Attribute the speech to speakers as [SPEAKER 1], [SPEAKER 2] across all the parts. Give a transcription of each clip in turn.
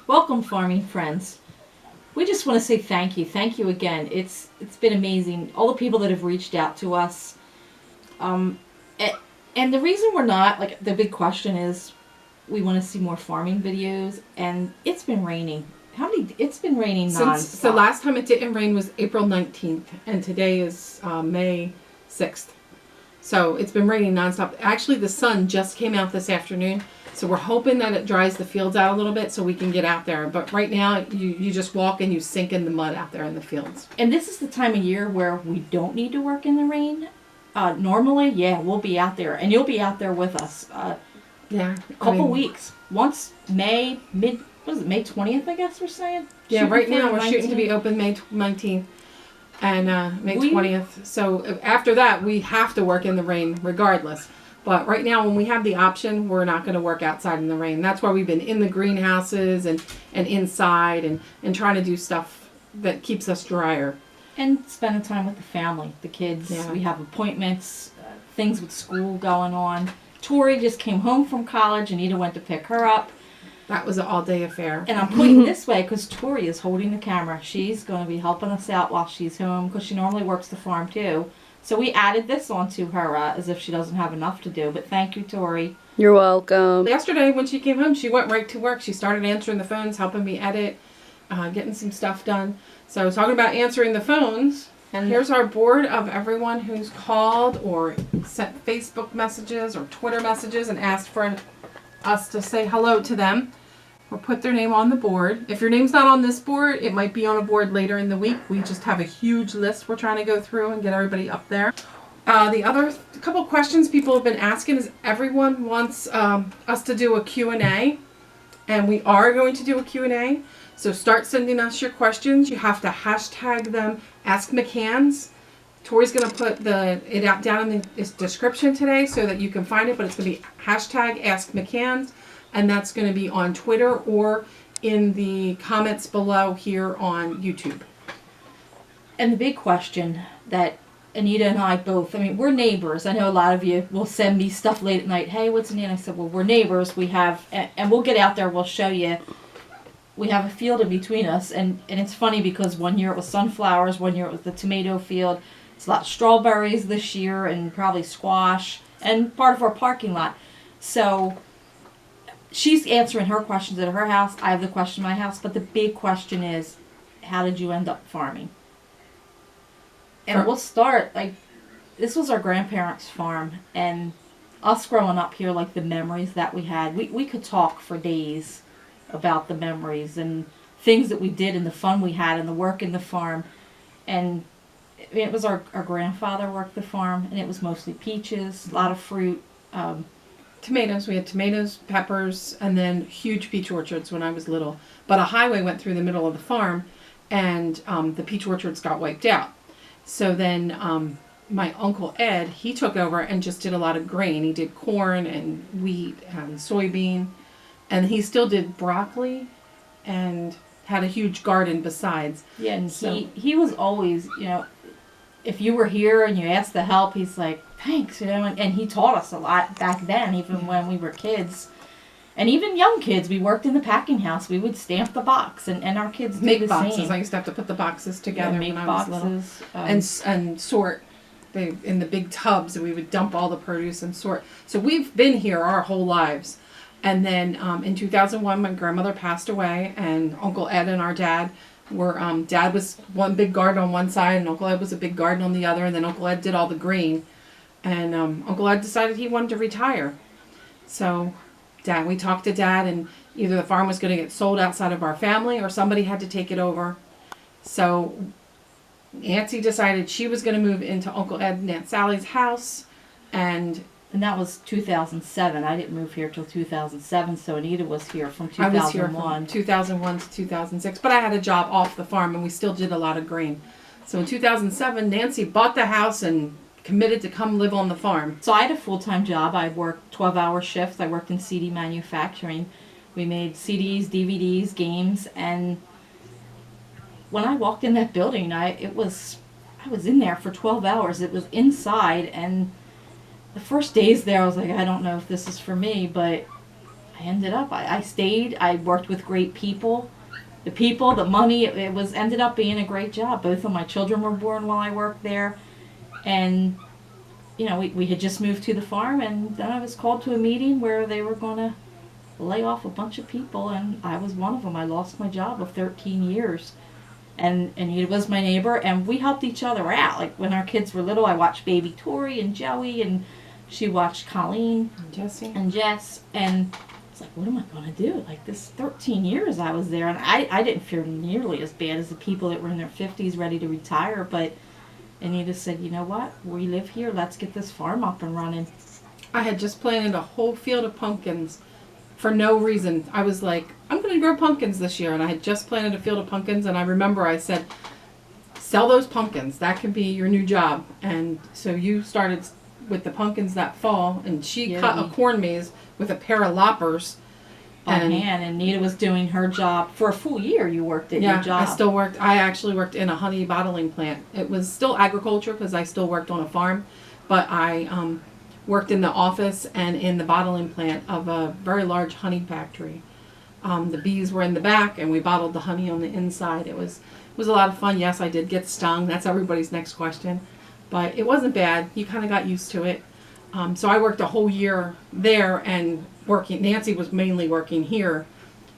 [SPEAKER 1] Welcome, farming friends. We just want to say thank you. Thank you again. It's been amazing. All the people that have reached out to us. Um, a- and the reason we're not, like, the big question is we want to see more farming videos, and it's been raining. It's been raining
[SPEAKER 2] Since
[SPEAKER 1] nonstop.
[SPEAKER 2] the last time it didn't rain was April 19th, and today is May 6th. So it's been raining nonstop. Actually, the sun just came out this afternoon, so we're hoping that it dries the fields out a little bit so we can get out there. But right now, you just walk and you sink in the mud out there in the fields.
[SPEAKER 1] And this is the time of year where we don't need to work in the rain. Normally, yeah, we'll be out there, and you'll be out there with us.
[SPEAKER 2] Yeah.
[SPEAKER 1] Couple weeks. Once May, what is it, May 20th, I guess we're saying?
[SPEAKER 2] Yeah, right now we're
[SPEAKER 1] 19th.
[SPEAKER 2] shooting to be open May 19th and May 20th. So after that, we have to work in the rain regardless. But right now, when we have the option, we're not going to work outside in the rain. That's why we've been in the greenhouses and inside and trying to do stuff that keeps us drier.
[SPEAKER 1] And spending time with the family, the kids.
[SPEAKER 2] Yeah.
[SPEAKER 1] We have appointments, things with school going on. Tori just came home from college. Anita went to pick her up.
[SPEAKER 2] That was an all-day affair.
[SPEAKER 1] And I'm pointing this way because Tori is holding the camera. She's going to be helping us out while she's home because she normally works the farm too. So we added this onto her as if she doesn't have enough to do. But thank you, Tori.
[SPEAKER 3] You're welcome.
[SPEAKER 2] Yesterday when she came home, she went right to work. She started answering the phones, helping me edit, getting some stuff done. So talking about answering the phones, and here's our board of everyone who's called or sent Facebook messages or Twitter messages and asked for us to say hello to them or put their name on the board. If your name's not on this board, it might be on a board later in the week. We just have a huge list we're trying to go through and get everybody up there. The other couple questions people have been asking is everyone wants us to do a Q&A, and we are going to do a Q&A. So start sending us your questions. You have to hashtag them Ask McCann's. Tori's going to put it out down in the description today so that you can find it, but it's going to be hashtag Ask McCann's, and that's going to be on Twitter or in the comments below here on YouTube.
[SPEAKER 1] And the big question that Anita and I both, we're neighbors. I know a lot of you will send me stuff late at night. Hey, what's Anita? I said, well, we're neighbors. We have, and we'll get out there. We'll show you. We have a field in between us. And it's funny because one year it was sunflowers. One year it was the tomato field. It's a lot of strawberries this year and probably squash and part of our parking lot. So she's answering her questions at her house. I have the question at my house. But the big question is, how did you end up farming? And we'll start, this was our grandparents' farm, and us growing up here, the memories that we had, we could talk for days about the memories and things that we did and the fun we had and the work in the farm. And it was our grandfather worked the farm, and it was mostly peaches, a lot of fruit.
[SPEAKER 2] Tomatoes. We had tomatoes, peppers, and then huge peach orchards when I was little. But a highway went through the middle of the farm, and the peach orchards got wiped out. So then my Uncle Ed, he took over and just did a lot of grain. He did corn and wheat and soybean. And he still did broccoli and had a huge garden besides.
[SPEAKER 1] Yeah, and he was always, if you were here and you asked to help, he's like, thanks, and he taught us a lot back then, even when we were kids. And even young kids, we worked in the packing house. We would stamp the box, and our kids did
[SPEAKER 2] make
[SPEAKER 1] the
[SPEAKER 2] boxes.
[SPEAKER 1] same.
[SPEAKER 2] I used to have to put the boxes together
[SPEAKER 1] make
[SPEAKER 2] when
[SPEAKER 1] boxes,
[SPEAKER 2] I was little, and sort. In the big tubs, and we would dump all the produce and sort. So we've been here our whole lives. And then in 2001, my grandmother passed away, and Uncle Ed and our dad were. Dad was one big garden on one side, and Uncle Ed was a big garden on the other. And then Uncle Ed did all the green, and Uncle Ed decided he wanted to retire. So we talked to Dad, and either the farm was going to get sold outside of our family or somebody had to take it over. So Nancy decided she was going to move into Uncle Ed and Aunt Sally's house, and
[SPEAKER 1] that was 2007. I didn't move here till 2007, so Anita was here from 2001.
[SPEAKER 2] I was here from 2001 to 2006, but I had a job off the farm, and we still did a lot of grain. So in 2007, Nancy bought the house and committed to come live on the farm.
[SPEAKER 1] So I had a full-time job. I worked 12-hour shifts. I worked in CD manufacturing. We made CDs, DVDs, games, and when I walked in that building, I was in there for 12 hours. It was inside, and the first days there, I was like, I don't know if this is for me, but I I ended up, I stayed, I worked with great people. The people, the money, it was ended up being a great job. Both of my children were born while I worked there. And, you know, we had just moved to the farm, and then I was called to a meeting where they were going to lay off a bunch of people, and I was one of them. I lost my job of 13 years. And he was my neighbor, and we helped each other out. Like when our kids were little, I watched baby Tori and Joey, and she watched Colleen
[SPEAKER 2] Jesse
[SPEAKER 1] and Jess, and it's like, what am I going to do? Like this 13 years I was there, and I didn't feel nearly as bad as the people that were in their 50s ready to retire, but Anita said, you know what, we live here, let's get this farm up and running.
[SPEAKER 2] I had just planted a whole field of pumpkins for no reason. I was like, I'm going to grow pumpkins this year, and I had just planted a field of pumpkins, and I remember I said, sell those pumpkins, that could be your new job. And so you started with the pumpkins that fall, and she cut a corn maze with a pair of loppers
[SPEAKER 1] by hand, and Anita was doing her job for a full year. You worked at your job.
[SPEAKER 2] I actually worked in a honey bottling plant. It was still agriculture because I still worked on a farm, but I worked in the office and in the bottling plant of a very large honey factory. The bees were in the back, and we bottled the honey on the inside. It was a lot of fun. Yes, I did get stung. That's everybody's next question. But it wasn't bad. You kind of got used to it. So I worked a whole year there, and Nancy was mainly working here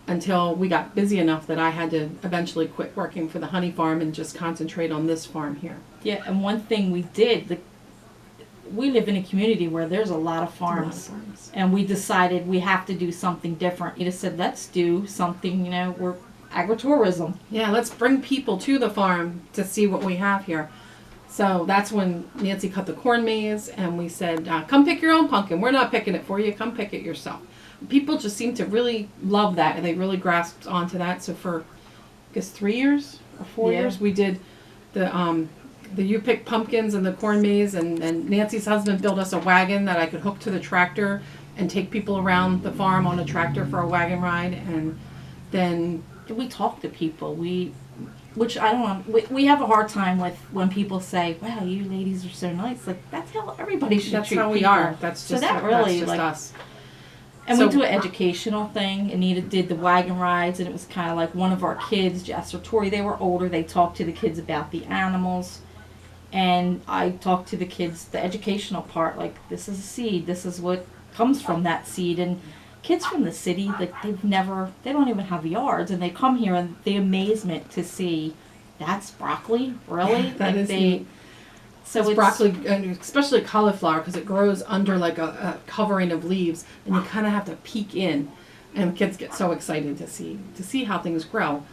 [SPEAKER 2] until we got busy enough that I had to eventually quit working for the honey farm and just concentrate on this farm here.
[SPEAKER 1] Yeah, and one thing we did, we live in a community where there's a lot of farms. And we decided we have to do something different. You just said, let's do something, we're agritourism.
[SPEAKER 2] Yeah, let's bring people to the farm to see what we have here. So that's when Nancy cut the corn maze, and we said, come pick your own pumpkin. We're not picking it for you. Come pick it yourself. People just seem to really love that, and they really grasped onto that. So for, I guess, 3 years or 4 years, we did the you pick pumpkins and the corn maze, and Nancy's husband built us a wagon that I could hook to the tractor and take people around the farm on a tractor for a wagon ride. And then
[SPEAKER 1] we talk to people. Which I don't know, we have a hard time with when people say, wow, you ladies are so nice. Like, that's how everybody should treat people.
[SPEAKER 2] That's how we are. That's just,
[SPEAKER 1] that's just
[SPEAKER 2] us.
[SPEAKER 1] And we do an educational thing. Anita did the wagon rides, and it was kind of like one of our kids, Jess or Tori, they were older. They talked to the kids about the animals. And I talked to the kids, the educational part, like, this is a seed. This is what comes from that seed. And kids from the city, like, they don't even have yards, and they come here, and the amazement to see, that's broccoli, really?
[SPEAKER 2] Yeah, that is neat.
[SPEAKER 1] So
[SPEAKER 2] it's broccoli, and especially cauliflower, because it grows under like a covering of leaves, and you kind of have to peek in, and kids get so excited to see how things grow.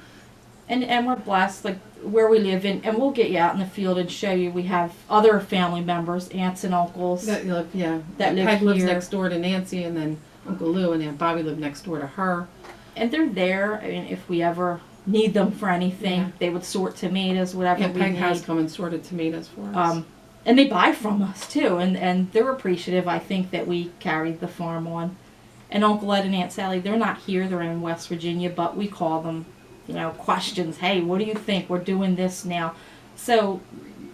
[SPEAKER 1] And we're blessed, like where we live in, and we'll get you out in the field and show you. We have other family members, aunts and uncles
[SPEAKER 2] that live
[SPEAKER 1] Peg
[SPEAKER 2] lives
[SPEAKER 1] here.
[SPEAKER 2] next door to Nancy, and then Uncle Lou and Aunt Bobby live next door to her.
[SPEAKER 1] And they're there. I mean, if we ever need them for anything, they would sort tomatoes, whatever
[SPEAKER 2] Aunt
[SPEAKER 1] we
[SPEAKER 2] Peg
[SPEAKER 1] need.
[SPEAKER 2] has come and sorted tomatoes for us.
[SPEAKER 1] And they buy from us too, and they're appreciative. I think that we carried the farm on. And Uncle Ed and Aunt Sally, they're not here. They're in West Virginia, but we call them, questions. Hey, what do you think? We're doing this now. So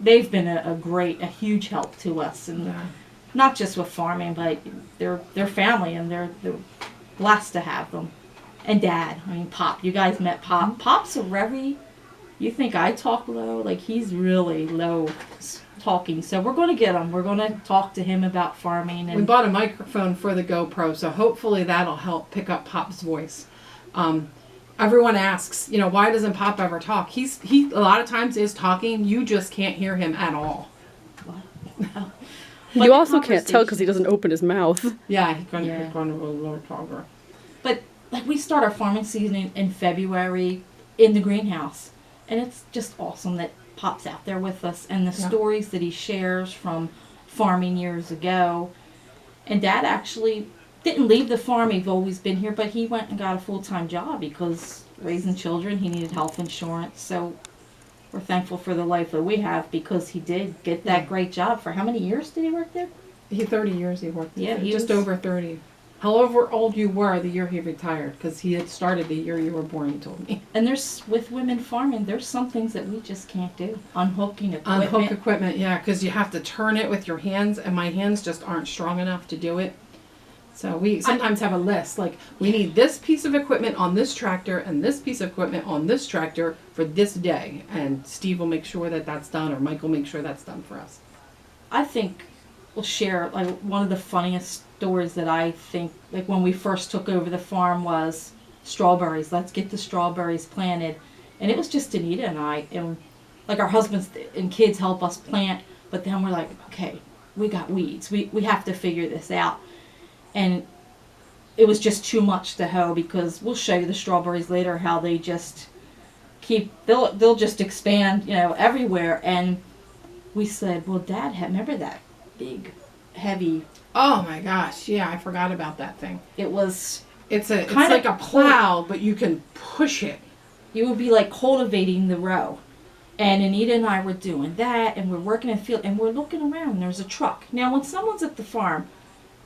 [SPEAKER 1] they've been a huge help to us, and not just with farming, but they're family, and they're blessed to have them. And Dad, I mean Pop. You guys met Pop. Mm-hmm. Pop's a Revy. You think I talk low? Like, he's really low talking. So we're going to get him. We're going to talk to him about farming. And
[SPEAKER 2] we bought a microphone for the GoPro, so hopefully that'll help pick up Pop's voice. Everyone asks, why doesn't Pop ever talk? He a lot of times is talking. You just can't hear him at all.
[SPEAKER 1] What?
[SPEAKER 3] You also can't tell because he doesn't open his mouth.
[SPEAKER 2] Yeah, he's going to a little talker.
[SPEAKER 1] But like, we start our farming season in February in the greenhouse, and it's just awesome that Pop's out there with us, and the stories that he shares from farming years ago. And Dad actually didn't leave the farm. He's always been here, but he went and got a full-time job because raising children, he needed health insurance. So we're thankful for the life that we have because he did get that great job. For how many years did he work there?
[SPEAKER 2] 30 years he worked there.
[SPEAKER 1] Yeah, he
[SPEAKER 2] just
[SPEAKER 1] was
[SPEAKER 2] over 30. However old you were the year he retired, because he had started the year you were born, he told me.
[SPEAKER 1] And with women farming, there's some things that we just can't do. Unhooking equipment.
[SPEAKER 2] Unhook equipment, yeah, because you have to turn it with your hands, and my hands just aren't strong enough to do it. So we sometimes have a list, like we need this piece of equipment on this tractor and this piece of equipment on this tractor for this day. And Steve will make sure that that's done, or Mike will make sure that's done for us.
[SPEAKER 1] I think we'll share, like, one of the funniest stories that I think, like, when we first took over the farm was strawberries. Let's get the strawberries planted. And it was just Anita and I, and like our husbands and kids help us plant, but then we're like, okay, we got weeds. We have to figure this out. And it was just too much to hoe, because we'll show you the strawberries later how they just they'll just expand, everywhere. And we said, well, Dad, remember that big, heavy...
[SPEAKER 2] Oh my gosh, yeah, I forgot about that thing.
[SPEAKER 1] It's
[SPEAKER 2] like a plow, but you can push it.
[SPEAKER 1] You would be like cultivating the row. And Anita and I were doing that, and we're working in the field, and we're looking around, and there's a truck. Now, when someone's at the farm,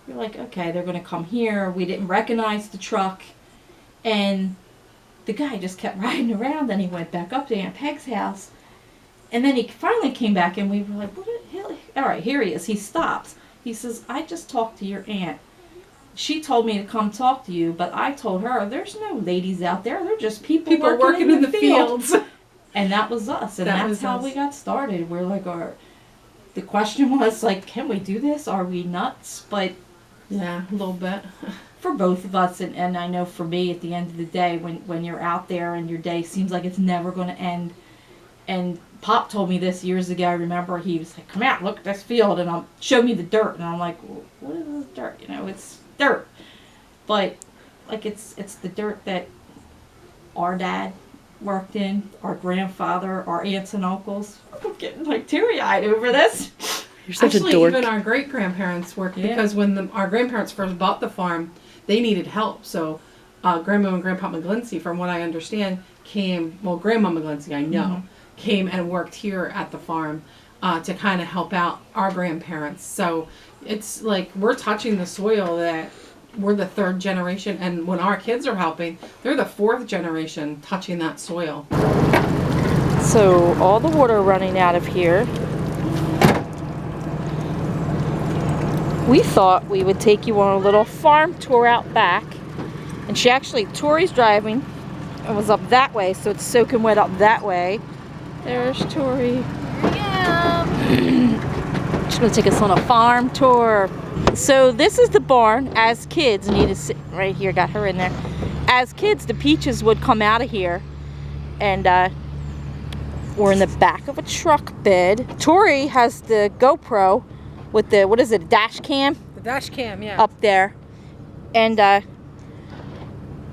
[SPEAKER 1] you're like, okay, they're going to come here. We didn't recognize the truck. And the guy just kept riding around. Then he went back up to Aunt Peg's house. And then he finally came back, and we were like, what the hell? All right, here he is. He stops. He says, I just talked to your aunt. She told me to come talk to you, but I told her, there's no ladies out there. They're just people working in the fields. And that was us. And that's how we got started. We're like, the question was, like, can we do this? Are we nuts? But...
[SPEAKER 2] yeah, a little bit.
[SPEAKER 1] For both of us, and I know for me, at the end of the day, when you're out there and your day seems like it's never going to end. And Pop told me this years ago. I remember he was like, come out, look at this field, and show me the dirt. And I'm like, well, what is this dirt? It's dirt. But, like, it's the dirt that our dad worked in, our grandfather, our aunts and uncles. I'm getting, like, teary-eyed over this.
[SPEAKER 3] You're such
[SPEAKER 2] Actually,
[SPEAKER 3] a dork.
[SPEAKER 2] even our great-grandparents worked, because when our grandparents first bought the farm, they needed help. So Grandma and Grandpa McGlincy, from what I understand, Grandma McGlincy, I know, came and worked here at the farm to kind of help out our grandparents. So it's like we're touching the soil that we're the third generation, and when our kids are helping, they're the fourth generation touching that soil.
[SPEAKER 1] So all the water running out of here. We thought we would take you on a little farm tour out back. And Tori's driving. It was up that way, so it's soaking wet up that way. There's Tori. Here I am. She's going to take us on a farm tour. So this is the barn. As kids, Anita's sitting right here, got her in there. As kids, the Peaches would come out of here. And we're in the back of a truck bed. Tori has the GoPro with the, what is it, dash cam?
[SPEAKER 2] The dash cam, yeah.
[SPEAKER 1] Up there. And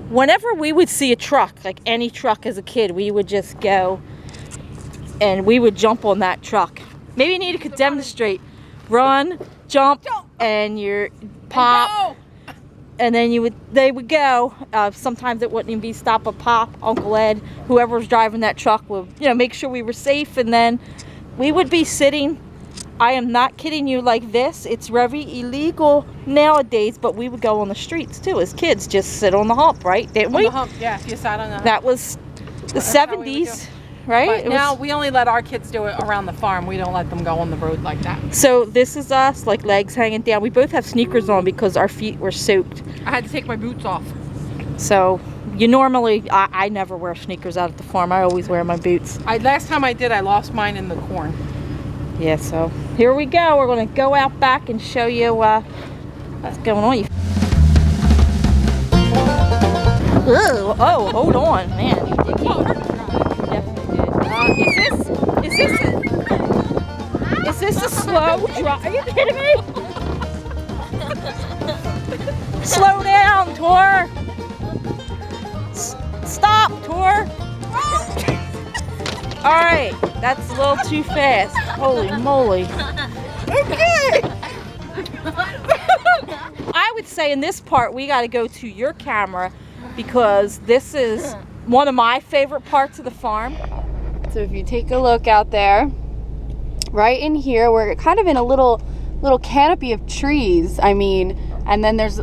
[SPEAKER 1] whenever we would see a truck, like any truck as a kid, we would just go and we would jump on that truck. Maybe Anita could demonstrate. Run, jump, and you pop. And then they would go. Sometimes it wouldn't even be stop or pop. Uncle Ed, whoever was driving that truck, would make sure we were safe. And then we would be sitting. I am not kidding you, like this. It's very illegal nowadays, but we would go on the streets too as kids, just sit on the hump, right? Didn't we?
[SPEAKER 4] On the hump, yeah. If you sat on the hump.
[SPEAKER 1] That was the 70s, right?
[SPEAKER 4] But now we only let our kids do it around the farm. We don't let them go on the road like that.
[SPEAKER 1] So this is us, like legs hanging down. We both have sneakers on because our feet were soaked.
[SPEAKER 4] I had to take my boots off.
[SPEAKER 1] So I never wear sneakers out at the farm. I always wear my boots.
[SPEAKER 4] Last time I did, I lost mine in the corn.
[SPEAKER 1] Yeah, so here we go. We're going to go out back and show you what's going on. Oh, hold on, man. You definitely did. Is this a slow drive? Are you kidding me? Slow down, Tor. Stop, Tor. All right, that's a little too fast. Holy moly. Okay. I would say in this part, we got to go to your camera because this is one of my favorite parts of the farm.
[SPEAKER 5] So if you take a look out there, right in here, we're kind of in a little canopy of trees. I mean, and then this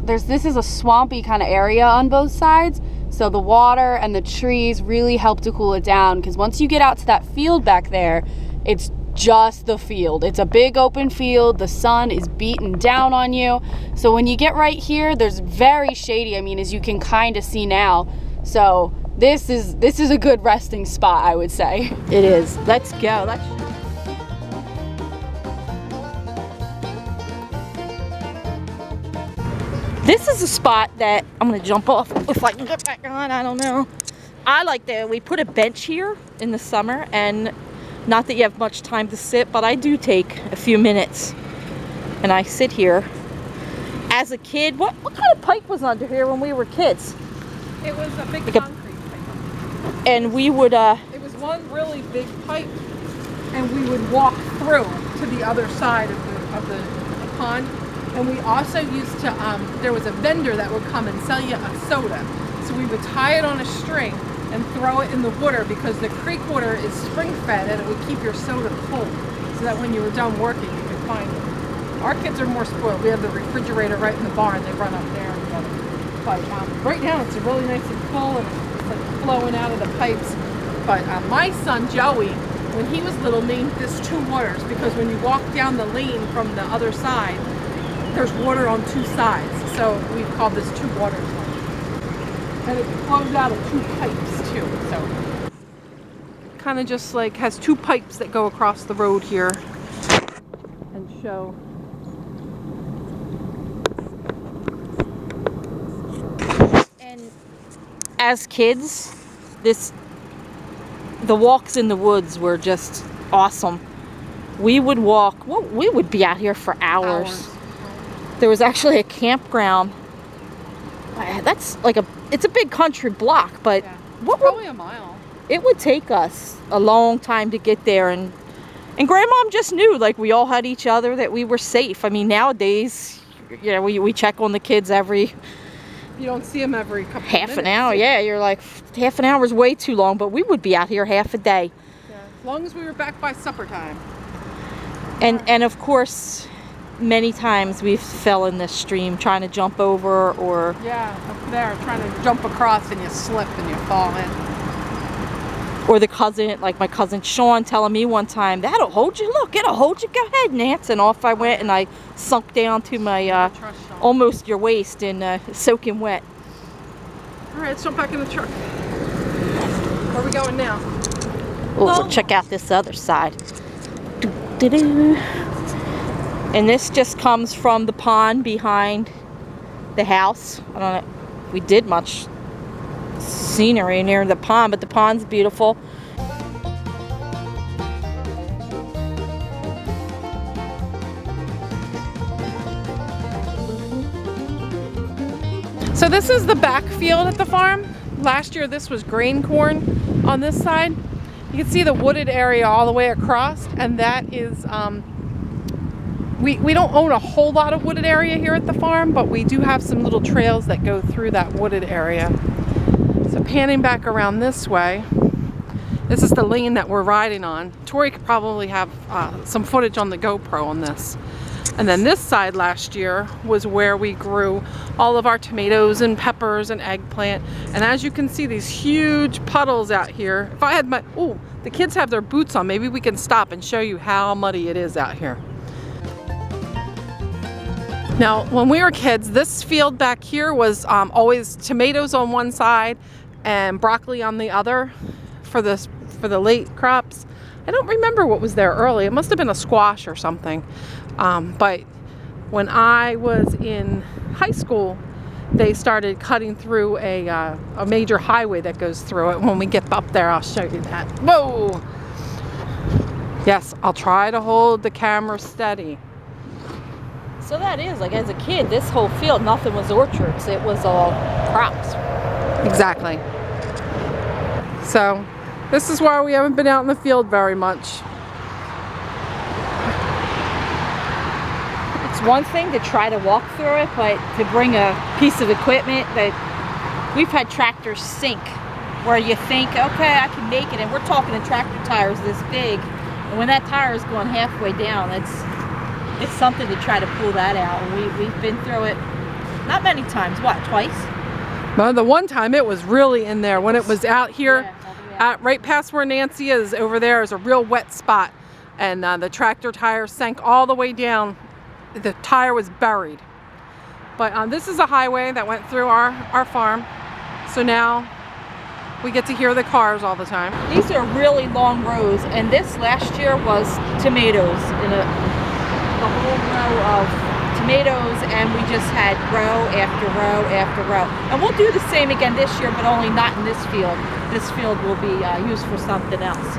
[SPEAKER 5] is a swampy kind of area on both sides. So the water and the trees really help to cool it down, because once you get out to that field back there, it's just the field. It's a big open field. The sun is beating down on you. So when you get right here, there's very shady, I mean, as you can kind of see now. So this is a good resting spot, I would say.
[SPEAKER 1] It is. Let's go. This is a spot that I'm gonna jump off if I can get back on. I don't know. I like that we put a bench here in the summer, and not that you have much time to sit, but I do take a few minutes and I sit here. As a kid, what kind of pipe was under here when we were kids?
[SPEAKER 2] It was a big
[SPEAKER 1] Like
[SPEAKER 2] concrete pipe.
[SPEAKER 1] And we would
[SPEAKER 2] It was one really big pipe, and we would walk through to the other side of the pond. And we also used to, there was a vendor that would come and sell you a soda. So we would tie it on a string and throw it in the water, because the creek water is spring fed and it would keep your soda cold, so that when you were done working you could find it. Our kids are more spoiled. We have the refrigerator right in the barn. They run up there and get it. But right now it's really nice and full, and it's like flowing out of the pipes. But my son Joey, when he was little, named this Two Waters, because when you walk down the lane from the other side, there's water on two sides. So we've called this Two Waters. And it flows out of two pipes too. So kind of just like has two pipes that go across the road here and show.
[SPEAKER 1] And as kids, the walks in the woods were just awesome. We would walk, well, we would be out here for hours. There was actually a campground. That's like it's a big country block, but
[SPEAKER 2] Yeah.
[SPEAKER 1] what
[SPEAKER 2] Probably a mile.
[SPEAKER 1] it would take us a long time to get there, and Grandmom just knew, like, we all had each other, that we were safe. I mean, nowadays, you know, we check on the kids every
[SPEAKER 2] You don't see them every couple
[SPEAKER 1] half
[SPEAKER 2] of
[SPEAKER 1] an
[SPEAKER 2] minutes.
[SPEAKER 1] hour. Yeah, you're like, half an hour is way too long, but we would be out here half a day.
[SPEAKER 2] Yeah. As long as we were back by supper time.
[SPEAKER 1] And of course, many times we fell in this stream trying to jump over, or
[SPEAKER 2] Yeah, up there trying to jump across and you slip and you fall in.
[SPEAKER 1] the cousin, like my cousin Sean, telling me one time, that'll hold you, look, it'll hold you, go ahead, Nance. And off I went, and I sunk down to my
[SPEAKER 2] Trust Sean.
[SPEAKER 1] almost your waist in soaking wet.
[SPEAKER 2] All right, let's jump back in the truck. Where are we going now?
[SPEAKER 1] We'll check out this other side. Doo-doo-doo. And this just comes from the pond behind the house. I don't know if we did much scenery near the pond, but the pond's beautiful.
[SPEAKER 2] So this is the back field at the farm. Last year this was grain corn on this side. You can see the wooded area all the way across, and that is, we don't own a whole lot of wooded area here at the farm, but we do have some little trails that go through that wooded area. So panning back around this way, this is the lane that we're riding on. Tori could probably have some footage on the GoPro on this. And then this side last year was where we grew all of our tomatoes and peppers and eggplant. And as you can see, these huge puddles out here. If I had my, oh, the kids have their boots on. Maybe we can stop and show you how muddy it is out here. Now, when we were kids, this field back here was always tomatoes on one side and broccoli on the other for the late crops. I don't remember what was there early. It must have been a squash or something. But when I was in high school, they started cutting through a major highway that goes through it. When we get up there, I'll show you that. Whoa! Yes, I'll try to hold the camera steady.
[SPEAKER 1] So that is, like, as a kid, this whole field, nothing was orchards. It was all crops.
[SPEAKER 2] Exactly. So this is why we haven't been out in the field very much.
[SPEAKER 1] It's one thing to try to walk through it, but to bring a piece of equipment that we've had tractors sink, where you think, okay, I can make it, and we're talking the tractor tires this big, and when that tire is going halfway down, it's something to try to pull that out. And we've been through it not many times. What, twice?
[SPEAKER 2] Well, the one time it was really in there when it was out here.
[SPEAKER 1] Yeah, all the way out.
[SPEAKER 2] Right past where Nancy is over there is a real wet spot.
[SPEAKER 4] and the tractor tire sank all the way down. The tire was buried. But this is a highway that went through our farm. So now we get to hear the cars all the time.
[SPEAKER 1] These are really long rows, and this last year was tomatoes in a whole row of tomatoes, and we just had row after row after row. And we'll do the same again this year, but only not in this field. This field will be used for something else.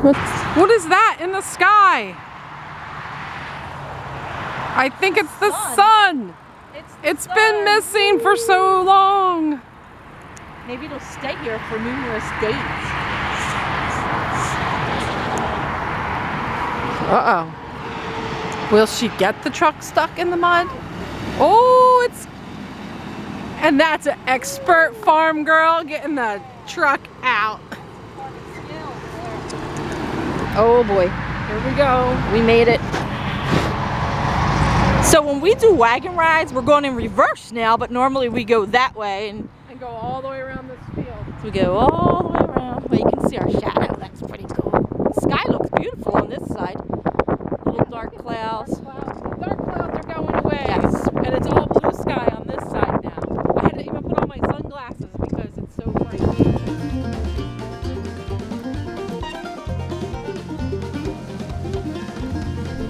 [SPEAKER 4] What is that in the sky? I think it's the sun. It's been missing for so long.
[SPEAKER 1] Maybe it'll stay here for numerous days.
[SPEAKER 4] Uh-oh. Will she get the truck stuck in the mud? Oh, and that's an expert farm girl getting the truck out.
[SPEAKER 1] Oh boy,
[SPEAKER 4] Here we go.
[SPEAKER 1] we made it. So when we do wagon rides, we're going in reverse now, but normally we go that way, and
[SPEAKER 4] And go all the way around this field.
[SPEAKER 1] we go all the way around. Well, you can see our shadow. That's pretty cool. The sky looks beautiful on this side. Little dark clouds.
[SPEAKER 4] The dark clouds are going away.
[SPEAKER 1] Yes.
[SPEAKER 4] And it's all blue sky on this side now. I had to even put on my sunglasses because it's so bright.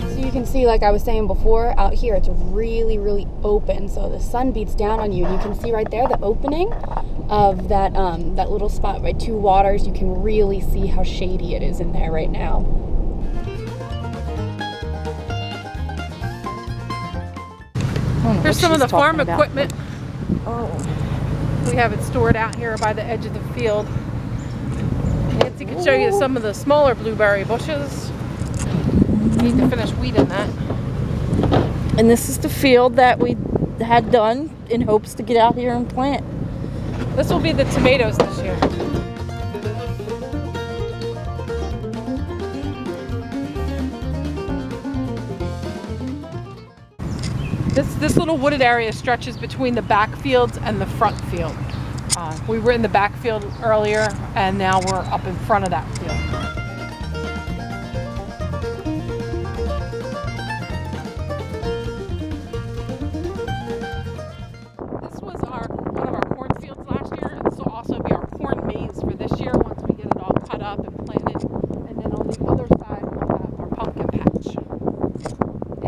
[SPEAKER 5] So you can see, like I was saying before, out here it's really, really open. So the sun beats down on you, and you can see right there the opening of that that little spot by two waters. You can really see how shady it is in there right now.
[SPEAKER 4] Here's some of the farm
[SPEAKER 1] about.
[SPEAKER 4] equipment.
[SPEAKER 1] Oh.
[SPEAKER 4] We have it stored out here by the edge of the field. Nancy can show you some of the smaller blueberry bushes. Need to finish weeding that.
[SPEAKER 1] And this is the field that we had done in hopes to get out here and plant.
[SPEAKER 4] This will be the tomatoes this year. This little wooded area stretches between the back fields and the front field. We were in the back field earlier, and now we're up in front of that field. This was one of our cornfields last year, and this will also be our corn maze for this year once we get it all cut up and planted. And then on the other side we'll have our pumpkin patch.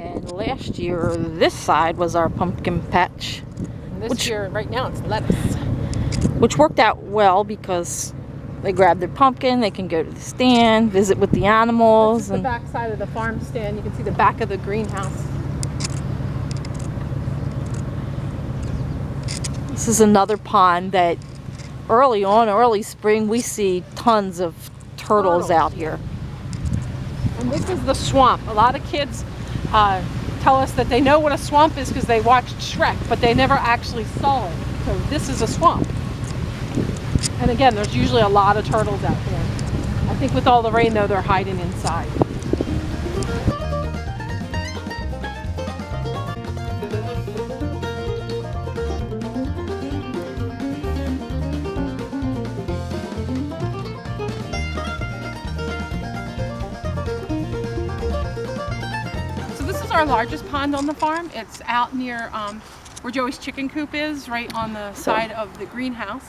[SPEAKER 1] And last year, this side was our pumpkin patch,
[SPEAKER 4] And this year, right now, it's lettuce.
[SPEAKER 1] which worked out well because they grab their pumpkin, they can go to the stand, visit with the
[SPEAKER 4] This
[SPEAKER 1] animals,
[SPEAKER 4] is the
[SPEAKER 1] and
[SPEAKER 4] back side of the farm stand. You can see the back of the greenhouse.
[SPEAKER 1] this is another pond that early spring, we see tons of turtles out here.
[SPEAKER 4] And this is the swamp. A lot of kids tell us that they know what a swamp is because they watched Shrek, but they never actually saw it. So this is a swamp. And again, there's usually a lot of turtles out there. I think with all the rain, though, they're hiding inside. So this is our largest pond on the farm. It's out near where Joey's chicken coop is, right on the side of the greenhouse.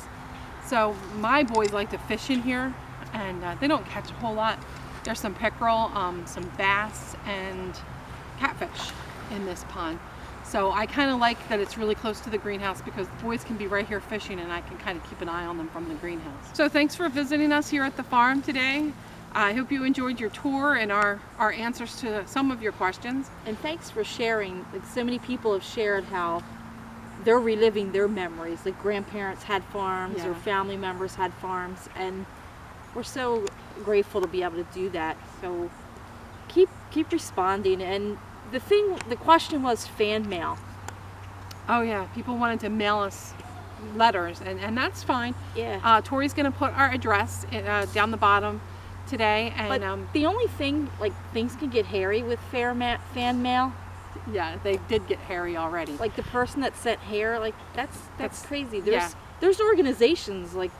[SPEAKER 4] So my boys like to fish in here, and they don't catch a whole lot. There's some pickerel, some bass, and catfish in this pond. So I kind of like that it's really close to the greenhouse because the boys can be right here fishing, and I can kind of keep an eye on them from the greenhouse. So thanks for visiting us here at the farm today. I hope you enjoyed your tour and our answers to some of your questions.
[SPEAKER 1] And thanks for sharing. Like, so many people have shared how they're reliving their memories. Like, grandparents had farms,
[SPEAKER 4] Yeah.
[SPEAKER 1] or family members had farms, and we're so grateful to be able to do that. So keep responding. And the question was fan mail.
[SPEAKER 4] Oh yeah, people wanted to mail us letters, and that's fine.
[SPEAKER 1] Yeah.
[SPEAKER 4] Tori's gonna put our address down the bottom today, and
[SPEAKER 1] But the only thing, like, things can get hairy with fan mail.
[SPEAKER 4] yeah, they did get hairy already.
[SPEAKER 1] Like, the person that sent hair, like, that's crazy.
[SPEAKER 4] yeah.
[SPEAKER 1] There's organizations like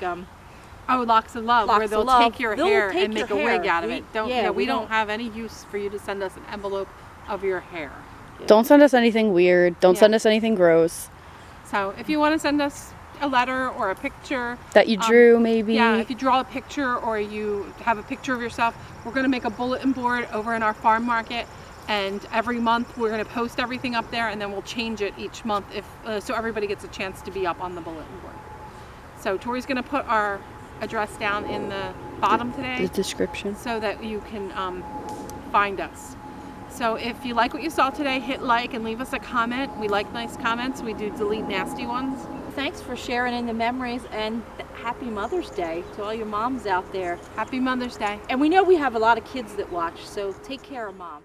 [SPEAKER 4] Oh, Locks of Love,
[SPEAKER 1] Locks
[SPEAKER 4] where
[SPEAKER 1] of
[SPEAKER 4] they'll
[SPEAKER 1] Love.
[SPEAKER 4] take your
[SPEAKER 1] They'll
[SPEAKER 4] hair
[SPEAKER 1] take
[SPEAKER 4] and make
[SPEAKER 1] your
[SPEAKER 4] a wig
[SPEAKER 1] hair.
[SPEAKER 4] out of
[SPEAKER 1] We-
[SPEAKER 4] it.
[SPEAKER 1] yeah,
[SPEAKER 4] We
[SPEAKER 1] we
[SPEAKER 4] don't
[SPEAKER 1] don't-
[SPEAKER 4] have any use for you to send us an envelope of your hair.
[SPEAKER 3] Don't send us anything weird. Don't
[SPEAKER 4] Yeah.
[SPEAKER 3] send us anything gross.
[SPEAKER 4] So if you want to send us a letter or a picture
[SPEAKER 3] That you drew, maybe.
[SPEAKER 4] Yeah, if you draw a picture or you have a picture of yourself, we're going to make a bulletin board over in our farm market, and every month we're going to post everything up there, and then we'll change it each month if so everybody gets a chance to be up on the bulletin board. So Tori's going to put our address down in the bottom today
[SPEAKER 3] The description.
[SPEAKER 4] so that you can find us. So if you like what you saw today, hit like and leave us a comment. We like nice comments. We do delete nasty ones.
[SPEAKER 1] Thanks for sharing in the memories, and happy Mother's Day to all your moms out there.
[SPEAKER 4] Happy Mother's Day.
[SPEAKER 1] And we know we have a lot of kids that watch, so take care of Mom.